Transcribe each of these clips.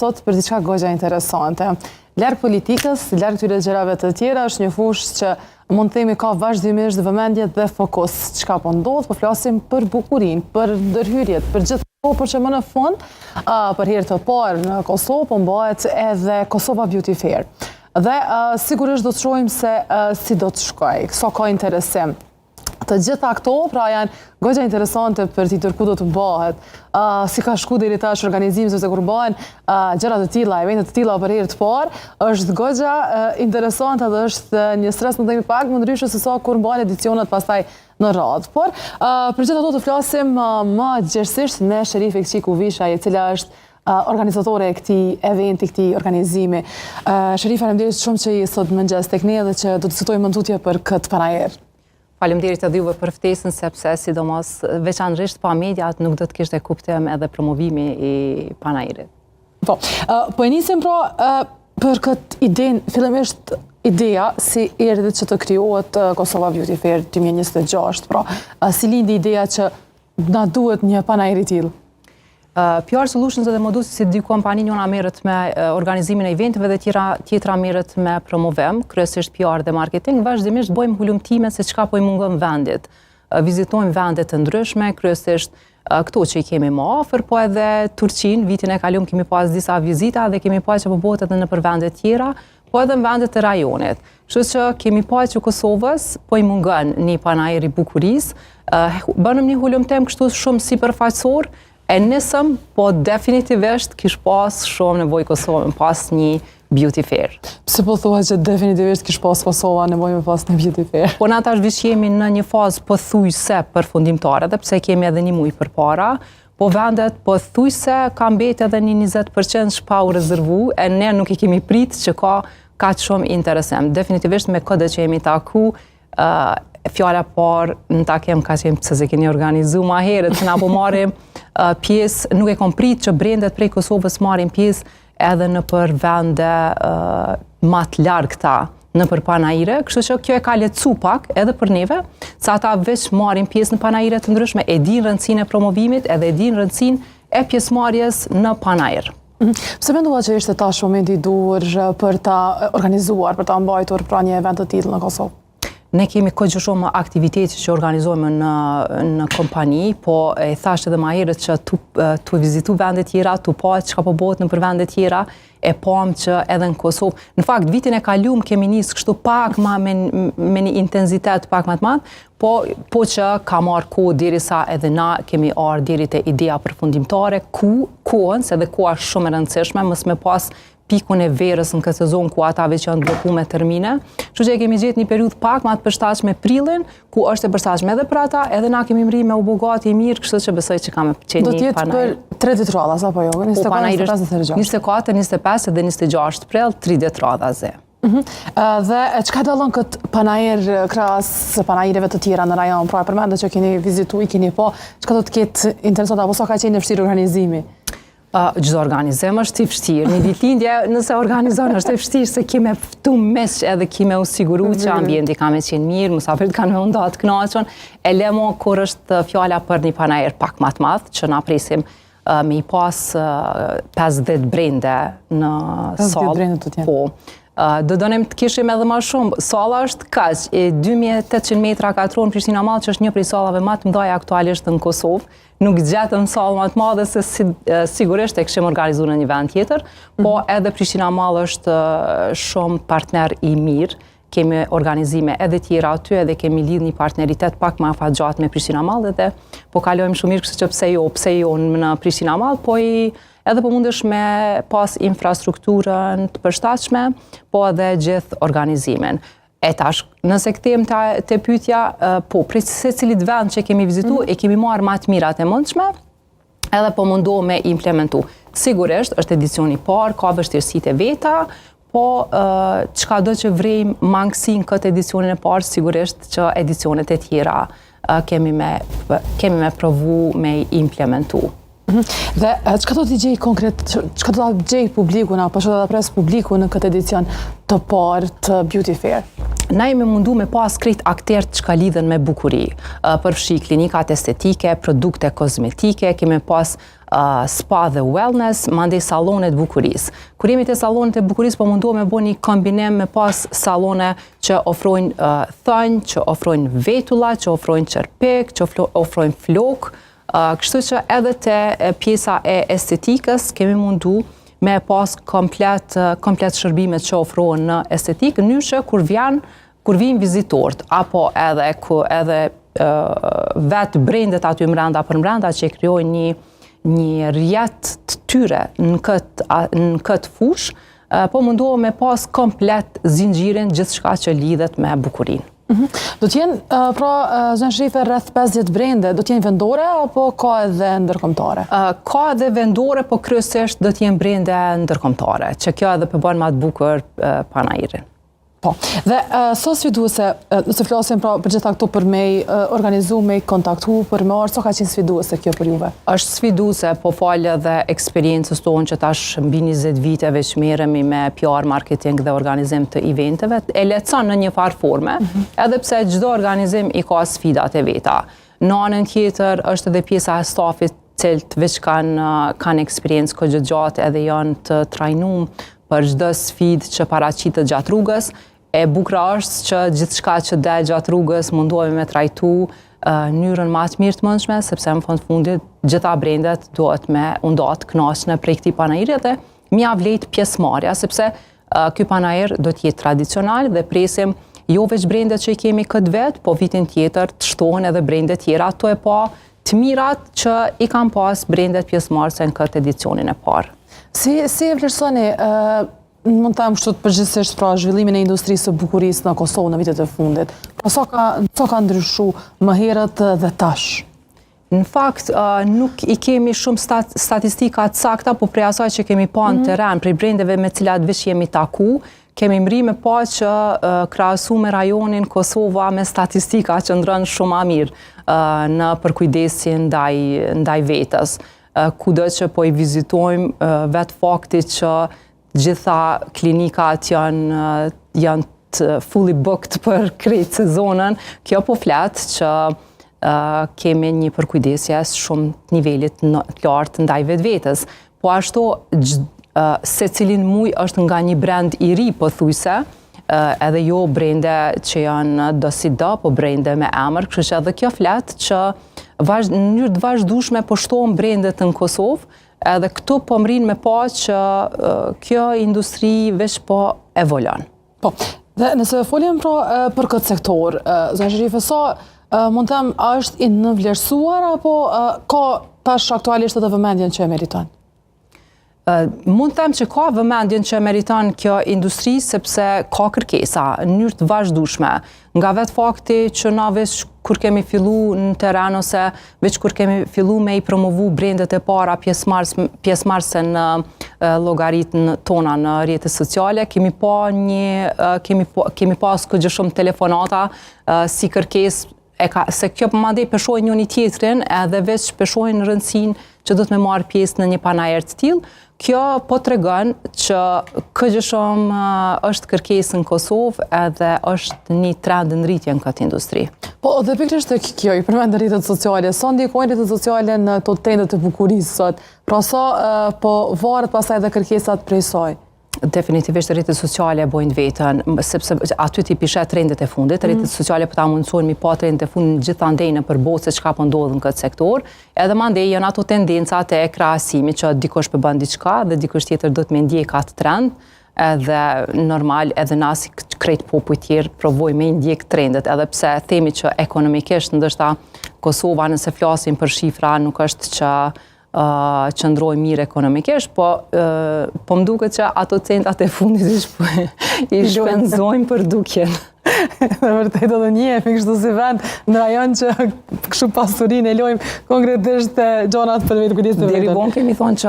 Sot për diçka goxha interesante. Larg politikës, larg këtyre gjërave të tjera, është një fushë që mund të themi ka vazhdimisht vëmendje dhe fokus. Çka po ndodh, po flasim për bukurinë, për ndërhyrjet, për gjithë ato, por që më në fund, për herë të parë në Kosovë po bëhet edhe Kosova Beauty Fair. Dhe sigurisht do të shohim se si do të shkojë, sa ka interesim. Të gjitha këto, pra janë goxha interesante për ti tërku do të bëhet, si ka shku deri tash organizimi, sepse kur bëhen gjëra të tilla, evente të tilla për herë të parë, është goxha interesante dhe është një stres më themi pak më ndryshe se sa kur bëhen edicionet pastaj në radhë. Por për gjithë ato të flasim më gjerësisht me Sherifë Ekçikuvisha, e cila është organizatore e këtij eventi, këtij organizimi. Sherifë, faleminderit shumë që je sot mëngjes tek ne dhe që do të diskutojmë më tutje për këtë panajër. Faleminderit edhe juve për ftesën, sepse sidomos veçanërisht pa mediat nuk do të kishte kuptim edhe promovimi i panajrit. Po e nisim pra për këtë idenë, fillimisht ideja si erdhi që të krijohet Kosova Beauty Fair 2026, pra si lindi ideja që na duhet një panajër i tillë? PR Solutions edhe më duhet si dy kompani, njëna merret me organizimin e eventeve dhe tjetra merret me promovim, kryesisht PR dhe marketing. Vazhdimisht bëjmë hulumtime se çka po i mungon vendit. Vizitojmë vende të ndryshme, kryesisht këto që i kemi më afër, po edhe Turqinë, vitin e kaluar kemi pas disa vizita dhe kemi pas që po bëhet edhe nëpër vende tjera, po edhe në vende të rajonit. Kështu që kemi pas që Kosovës po i mungon një panajër i bukurisë. Bënëm një hulumtim kështu shumë sipërfaqësor. E nisëm, po definitivisht kish pas shumë nevojë Kosova me pas një beauty fair. Pse po thua që definitivisht kish pas Kosova nevojë me pas një beauty fair? Po na tash vish jemi në një fazë pothuajse përfundimtare, edhe pse kemi edhe një muaj përpara, po vendet pothuajse ka mbetë edhe një 20% pa u rezervu, e ne nuk i kemi prit që ka kaq shumë interesim. Definitivisht me këtë që jemi taku, fjala parë në takim ka qenë pse se keni organizu ma herët, që na po marrim pjesë, nuk e kom prit që brendet prej Kosovës marrim pjesë edhe në për vende ma të largëta në për panajire, kështu që kjo e ka lecu pak edhe për neve, sa ata veç marrim pjesë në panajire të ndryshme, e din rëndësinë e promovimit edhe e din rëndësinë e pjesëmarrjes në panajër. Pse mendova që ishte tash momenti i duhur për ta organizuar, për ta mbajtur pra një event të tillë në Kosovë? Ne kemi këtë shumë aktivitete që organizojmë në kompani, po e thash edhe ma herët që tu vizitu vende tjera, tu pa çka po bëhet nëpër vende tjera, e pam që edhe në Kosovë. Në fakt, vitin e kaluar kemi nisë kështu pak ma me një intensitet pak ma të madh, po që ka marrë kohë derisa edhe na kemi ardhur deri te ideja përfundimtare, kohën, se edhe koha është shumë e rëndësishme, mos me pas pikun e verës në këtë sezon ku ata veç janë blokuar me termine. Kështu që kemi gjetë një periudhë pak më të përshtatshme prillin, ku është e përshtatshme edhe për ata, edhe na kemi mri me u bogati mirë, kështu që besoj që kam qenë do të jetë për 3 ditë radha apo jo? 24, 24, 25 dhe 26 prill, 3 ditë radha ze. Dhe çka dallon këtë panajër krahas panajëreve të tjera në rajon? Pra përmendet që keni vizituar, keni po, çka do të ketë interesante apo sa ka qenë vështirë organizimi? Çdo organizim është i vështirë. Një ditëlindje nëse organizon është e vështirë se kime ftu mes edhe kime u siguru që ambienti ka me qenë mirë, musafirët kanë me nda të kënaqur. E lemo kur është fjala për një panajër pak më të madh, që na presim me i pas 50 brende në salë. Po. Do donim të kishim edhe më shumë. Salla është kaq, 2800 metra katror në Prishtina Mall, që është një prej sallave më të mëdha aktualisht në Kosovë. Nuk gjetëm sallë më të madhe se sigurisht e kishim organizuar në një vend tjetër, po edhe Prishtina Mall është shumë partner i mirë. Kemi organizime edhe tjera aty, edhe kemi lidh një partneritet pak më afatgjatë me Prishtina Mall, edhe po kalojmë shumë mirë, kështu që pse jo në Prishtina Mall, po edhe po mundesh me pas infrastrukturën të përshtatshme, po edhe gjithë organizimin. E tash, nëse kthejmë te pyetja, po prej secilit vend që kemi vizitu, e kemi marrë më të mirat e mundshme, edhe po mundohem me implementu. Sigurisht është edicioni i parë, ka vështirësitë e veta, po çka do që vrejmë mangësinë këtë edicionin e parë, sigurisht që edicionet e tjera kemi me provu me implementu. Dhe çka do t'i gjej konkret, çka do t'a gjej publiku, apo çka do t'a pres publiku në këtë edicion të parë të Beauty Fair? Na jemi mundu me pas krejt akterët që ka lidhen me bukuri, përfshi klinikat estetike, produkte kozmetike, kemi pas spa dhe wellness, mandej salonet bukuris. Kur jemi te salonet e bukuris, po mundu me bo një kombinem me pas salone që ofrojnë thënj, që ofrojnë vetulla, që ofrojnë qërpek, që ofrojnë flok, kështu që edhe te pjesa e estetikës kemi mundu me pas komplet shërbimet që ofrohen në estetikë, në që kur vijnë vizitorët, apo edhe vetë brendet aty mrenda për mrenda që krijojnë një rjet të tyre në këtë fush, po mundohem me pas komplet zinxhirin gjithçka që lidhet me bukurinë. Do t'jenë, pra, zënë shrife rreth 50 brende, do t'jenë vendore apo ka edhe ndërkombëtare? Ka edhe vendore, po kryesisht do t'jenë brende ndërkombëtare, që kjo edhe përbën ma të bukur Panairin. Po, dhe so sfiduese, nëse flasim pra për gjitha këto për me organizu, me kontaktu, për me orë, so ka qenë sfiduese kjo për juve? Është sfiduese, po falë edhe eksperiencës tonë që tash mbi 20 viteve që merremi me PR, marketing dhe organizim të eventeve, e lehtëson në një farë forme, edhe pse çdo organizim i ka sfidat e veta. Në anën tjetër është edhe pjesa e stafit cilët veç kanë eksperiencë kohëgjatë edhe janë të trajnuar për çdo sfidë që paraqitet gjatë rrugës. E bukra është që gjithçka që del gjatë rrugës mundohemi me trajtu mënyrën më të mirë të mundshme, sepse në fund fundit gjitha brendet duhet me undat kënaqshme prej këtij panairi dhe mja vlet pjesëmarrja, sepse ky panair do të jetë tradicional dhe presim jo veç brendet që i kemi këtë vit, po vitin tjetër të shtohen edhe brendet tjera, ato e pa të mirat që i kanë pas brendet pjesëmarrëse në këtë edicionin e parë. Si e vlerësoni, mund të kështu të përgjithsisht pra zhvillimin e industrisë së bukurisë në Kosovë në vitet e fundit? Pra sa ka ndryshu më herët dhe tash? Në fakt, nuk i kemi shumë statistika të sakta, po prej asaj që kemi pa në teren, prej brendeve me cilat veç jemi taku, kemi mri me pa që krahasu me rajonin Kosova me statistika që ndronë shumë a mirë në përkujdesin ndaj vetës. Kudo që po i vizitojmë vetë fakti që gjitha klinikat janë fully booked për krejt sezonën, kjo po flet që kemi një përkujdesje shumë nivelit të lartë ndaj vetës. Po ashtu, se cilin muj është nga një brand i ri, po thujse, edhe jo brende që janë do si do, po brende me emër, kështu që edhe kjo flet që në mënyrë të vazhdueshme po shtohen brendet në Kosovë, edhe këtu po mrin me pa që kjo industri veç po evolon. Po, dhe nëse folim pra për këtë sektor, zënë Sherife, sa mund të them është i nënvlerësuar apo ka tash aktualisht edhe vëmendjen që e meriton? Mund të them që ka vëmendjen që meriton kjo industri sepse ka kërkesa në mënyrë të vazhdueshme. Nga vetë fakti që na veç kur kemi fillu në teren ose veç kur kemi fillu me i promovu brendet e para pjesëmarrëse në llogaritën tona në rrjetet sociale, kemi pas këgjë shumë telefonata si kërkesë se kjo mandej peshojnë njëri tjetrin edhe veç peshojnë rëndësinë që do të me marrë pjesë në një panair të tillë. Kjo po tregon që këgjë shumë është kërkesë në Kosovë edhe është një trend në rritje në këtë industri. Po, dhe pikërisht tek kjo, i përmend rrjetet sociale, sa ndikojnë rrjetet sociale në to trendet e bukurisë sot? Pra sa po varet pastaj edhe kërkesat prej saj? Definitivisht rrjetet sociale bojnë vetën, sepse aty ti pishet trendet e fundit, rrjetet sociale po ta mundësojnë mi pa trendet e fundit gjithandej në përballë se çka po ndodh në këtë sektor, edhe mandej janë ato tendencat e krahasimit që dikush po bën diçka dhe dikush tjetër do të më ndjek atë trend, edhe normal edhe na si krejt popull tjerë provojmë me ndjek trendet, edhe pse themi që ekonomikisht ndoshta Kosova nëse flasim për shifra nuk është që qëndroj mirë ekonomikisht, po më duket që ato centat e fundit i shpenzojnë për dukjen. Dhe vërtet edhe njehemi kështu si vend në rajon që kështu pasurinë e lojmë konkretisht gjonat për vetë kujdes të vetën. Deri vonë kemi thonë që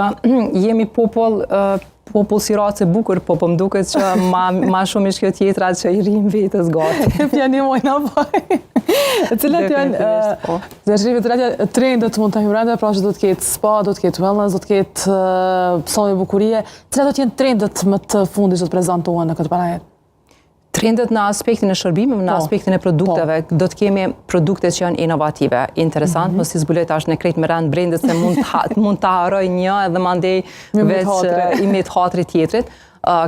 jemi popull si race bukur, po më duket që ma shumë ish kjo tjetra që i rrim vetës gati. Pjanimojnë apaj. Cilat janë trendet mund të hyrende, pra që do të ketë spa, do të ketë wellness, do të ketë salon me bukurie, cilat do të jenë trendet më të fundit që të prezantohen në këtë panair? Trendet në aspektin e shërbimeve, në aspektin e produkteve, do të kemi produkte që janë inovative, interesant, mos i zbuloj tash në krejt me rend brendet se mund ta harroj një edhe mandej veç i mit hatri tjetrit.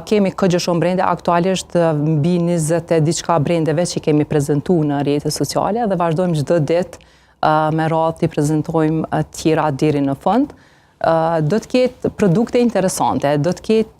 Kemi këgjë shumë brende, aktualisht mbi 20 e diçka brendeve që kemi prezentu në rrjetet sociale dhe vazhdojmë çdo ditë me radhë të prezentojmë tjera deri në fund. Do të ketë produkte interesante, do të ketë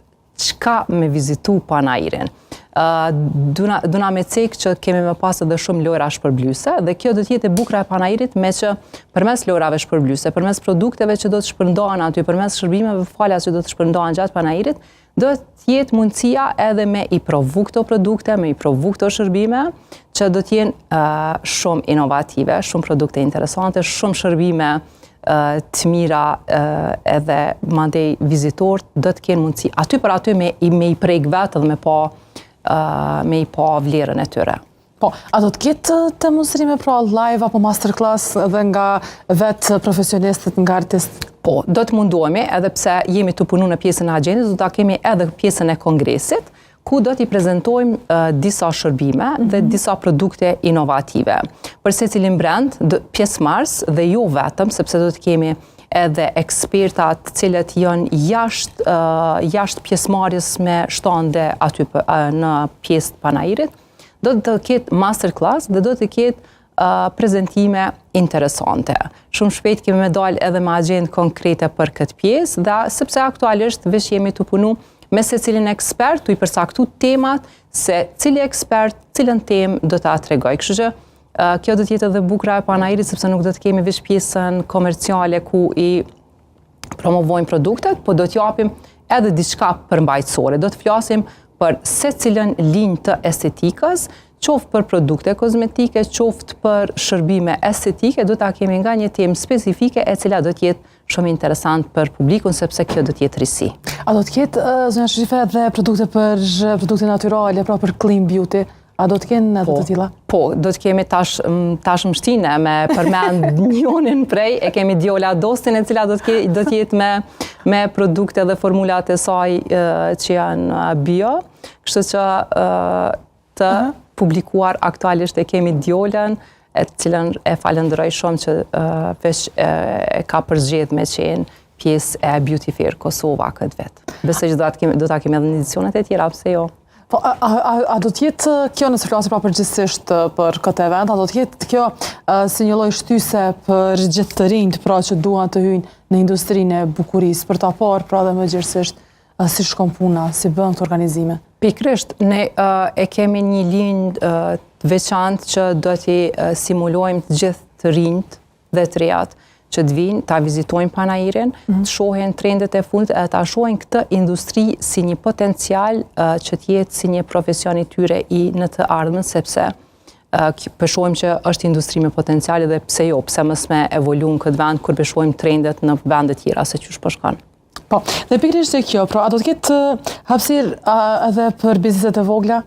çka me vizitu Panairin. Duna me cek që kemi me pas edhe shumë lojra shpërblyese dhe kjo do të jetë e bukura e Panairit me që përmes lojrave shpërblyese, përmes produkteve që do të shpërndohen aty, përmes shërbimeve falas që do të shpërndohen gjatë Panairit, do të jetë mundësia edhe me i provu këto produkte, me i provu këto shërbime, që do të jenë shumë inovative, shumë produkte interesante, shumë shërbime të mira edhe mandej vizitorët do të kenë mundësi aty për aty me i prejk vetë dhe me i pa vlerën e tyre. Po, a do të ketë demonstrime pra live apo masterclass dhe nga vetë profesionistët, nga artist? Po, do të mundohemi, edhe pse jemi të punu në pjesën e agendës, do të kemi edhe pjesën e kongresit, ku do t'i prezentojmë disa shërbime dhe disa produkte inovative. Për secilin brand, pjesëmarrës dhe jo vetëm, sepse do të kemi edhe ekspertat cilët janë jashtë pjesëmarrjes me shtande aty në pjesë të Panairit, do të ketë masterclass dhe do të ketë prezentime interesante. Shumë shpejt kemi me dalë edhe me agendë konkrete për këtë pjesë, dhe sepse aktualisht veç jemi të punu me se cilin ekspert, të i përsaktu temat, se cili ekspert, cilën temë do të tregoj. Kështu që kjo do të jetë edhe bukura e Panairit, sepse nuk do të kemi veç pjesën komerciale ku i promovojmë produktet, po do t'japim edhe diçka përmbajtësore. Do të flasim për se cilën linjë të estetikës, qoftë për produkte kozmetike, qoftë për shërbime estetike, do ta kemi nga një temë specifike e cila do të jetë shumë interesant për publikun, sepse kjo do të jetë risi. A do të ketë, zonja Sharife, edhe produkte natyrale, pra për clean beauty? A do të kenë edhe të tilla? Po, do të kemi tash më shtine me përmend njënin prej, e kemi Diola Dostin, e cila do të jetë me produkte dhe formulat e saj që janë bio. Kështu që të publikuar aktualisht e kemi Diolën, e cilën e falenderoj shumë që veç e ka përzgjedh me qenë pjesë e Beauty Fair Kosova këtë vetë. Besoj që do ta kemi edhe në edicionet e tjera, pse jo? Po, a do t'jetë kjo, nëse flasim pra përgjithsisht për këtë event, a do t'jetë kjo si një lloj shtyse për gjithë të rinjt, pra që duan të hyjnë në industrinë e bukurisë, për ta parë pra dhe më gjithësisht si shkon puna, si bën këto organizime? Pikrisht, ne e kemi një linjë të veçantë që do t'i simulojmë të gjithë të rinjt dhe të reat që të vinë, ta vizitojnë Panairin, të shohin trendet e fundit, ta shohin këtë industri si një potencial që t'jetë si një profesion i tyre në të ardhmen, sepse përshohim që është industri me potencial dhe pse jo, pse mos me evolu në këtë vend kur përshohim trendet në vendet tjera se qysh po shkon. Po, dhe pikërisht e kjo, pra a do të ketë hapësirë edhe për bizneset e vogla?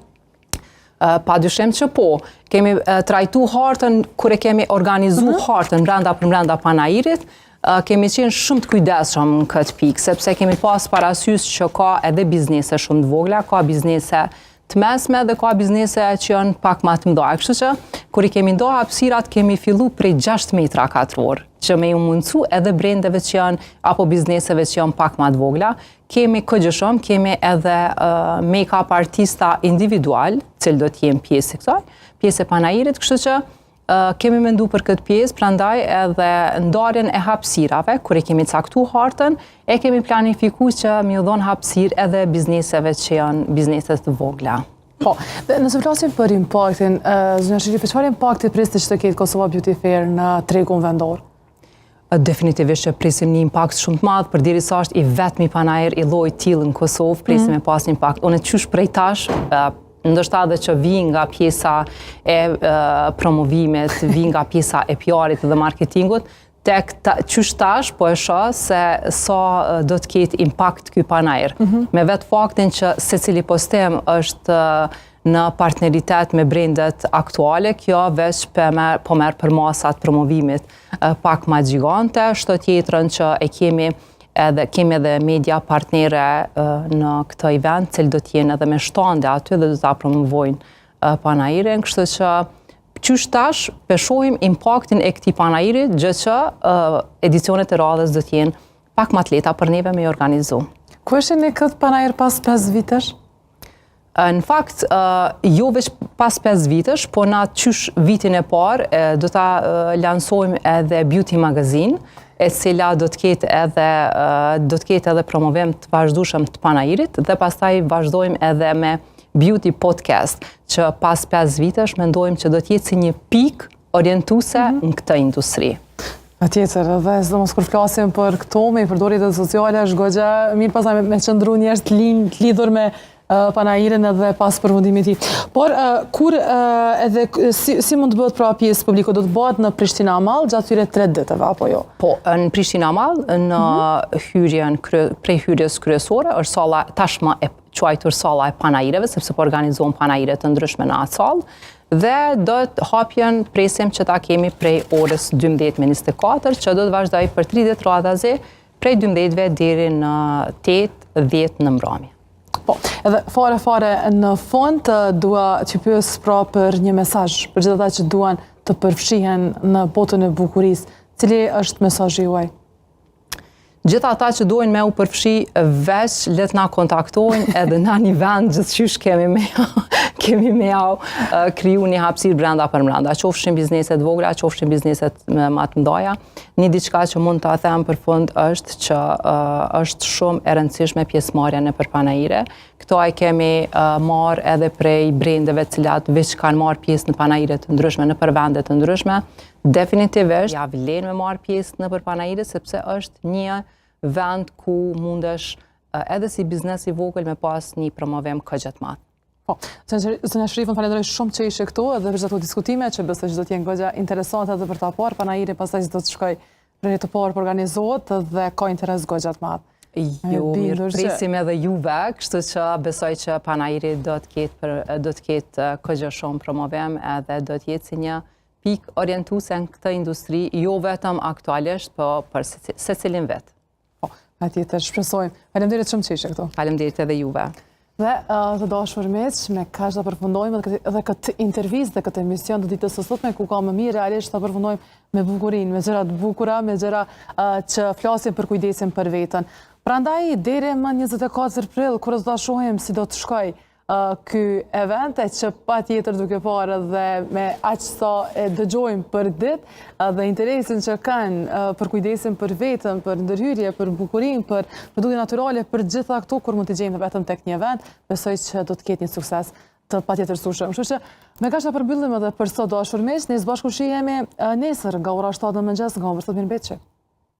Pa dyshim që po, kemi trajtu hartën, kur e kemi organizu hartën brenda Panairit, kemi qenë shumë të kujdesshëm në këtë pikë, sepse kemi pas parasysh që ka edhe biznese shumë të vogla, ka biznese të mesme dhe ka biznese që janë pak më të mëdha. Kështu që kur i kemi nda hapësirat, kemi fillu prej 6 metra katror, që me ju mundsu edhe brendeve që janë apo bizneseve që janë pak më të vogla. Kemi këgjëshëm, kemi edhe make-up artista individual, cilë do t'jem pjesë e kësaj, pjesë e Panairit, kështu që kemi mendu për këtë pjesë, prandaj edhe ndarjen e hapësirave, kur e kemi caktu hartën, e kemi planifiku që mi u dhonë hapësirë edhe bizneseve që janë bizneset të vogla. Po, dhe nëse flasim për impaktin, zonja Sharife, çfarë impakti prisni që të ketë Kosova Beauty Fair në tregun vendor? Definitivisht që presim një impakt shumë të madh, përderisa është i vetmi Panair i llojit tillë në Kosovë, presim me pas një impakt. Unë qysh prej tash, ndoshta edhe që vi nga pjesa e promovimit, vi nga pjesa e PR-it dhe marketingut, tek qysh tash po e shoh se sa do të ketë impakt ky Panair. Me vetë faktin që secili postem është në partneritet me brendet aktuale, kjo veç po merr për masat promovimit pak ma gjigante, shto tjetrën që e kemi edhe kemi edhe media partnere në këtë event, cilë do t'jenë edhe me shtande aty dhe do t'a promovojnë panajirin, kështu që qysh tash peshohim impaktin e këtij panajiri, gjë që edicionet e radhës do t'jenë pak më të lehta për neve me organizu. Ku është në këtë panajir pas 5 vitesh? Në fakt, jo veç pas 5 vitesh, po na qysh vitin e parë do ta lansojmë edhe beauty magazine, e cila do të ketë edhe promovim të vazhdueshëm të panajirit dhe pastaj vazhdojmë edhe me beauty podcast, që pas 5 vitesh mendojmë që do të jetë si një pikë orientuese në këtë industri. Patjetër, dhe sidomos kur flasim për këto me përdorjet sociale, është goxha mirë pastaj me qëndru njerëz të lidhur me panajirin edhe pas përfundimit të tij. Por kur edhe si mund të bëhet pra pjesë publiku, do të bëhet në Prishtina Mall gjatë këtyre 3 ditëve apo jo? Po, në Prishtina Mall, në hyrjen prej hyrjes kryesore, është salla tashmë e quajtur salla e panajireve, sepse po organizohen panajire të ndryshme në atë sallë, dhe do të hapjen presim që ta kemi prej orës 12:24, që do të vazhdoj për 30 radhazi prej 12-ve deri në 8-10 në mbrëmje. Po, edhe fare në fund dua që pyes pra për një mesazh për gjithë ata që duan të përfshihen në botën e bukurisë. Cili është mesazhi juaj? Gjithë ata që duhen me u përfshi, veç le të na kontaktojnë, edhe na një vend gjithçysh kemi me jau kriju një hapësirë brenda për brenda. Qofshin bizneset vogla, qofshin bizneset më të mëdha. Një diçka që mund ta them për fund është që është shumë e rëndësishme pjesëmarrja në panajire. Këto ai kemi marrë edhe prej brendeve të cilat veç kanë marrë pjesë në panajire të ndryshme në vende të ndryshme. Definitivisht ja vlen me marrë pjesë në panajire, sepse është një vend ku mundesh edhe si biznes i vogël me pas një promovim këgjë të madh. Po, Zonja Shrifën, falenderoj shumë që ishe këtu edhe për çdo diskutime që besoj që do të jenë goxha interesante edhe për ta parë panajiri, pastaj do të shkoj për të parë organizohet dhe ka interes goxha të madh. Jo, mirë presim edhe juve, kështu që besoj që panajiri do të ketë këgjë shumë promovim edhe do të jetë si një pikë orientuese në këtë industri, jo vetëm aktualisht, po për secilin vet. Po, patjetër, shpresojmë. Faleminderit shumë që ishe këtu. Faleminderit edhe juve. Dhe të dashur miq, me kaq do përfundojmë edhe këtë intervistë dhe këtë emision të ditës së sotme, ku ka më mirë realisht ta përfundojmë me bukurinë, me gjëra të bukura, me gjëra që flasin për kujdesin për veten. Prandaj deri më 24 prill, kur do ta shohim si do të shkoj ky event, që patjetër duke parë dhe me aq sa e dëgjojmë për ditë dhe interesin që kanë për kujdesin për veten, për ndërhyrje, për bukurinë, për produkte natyrale, për gjitha këto, kur mund të gjejmë vetëm tek një event, besoj që do të ketë një sukses të patjetërsueshëm. Kështu që me kaq ta përbyllim edhe për sot dashur miq, ne së bashku shihemi nesër nga ora 7 në mëngjes nga Universiteti Mirëbeqi.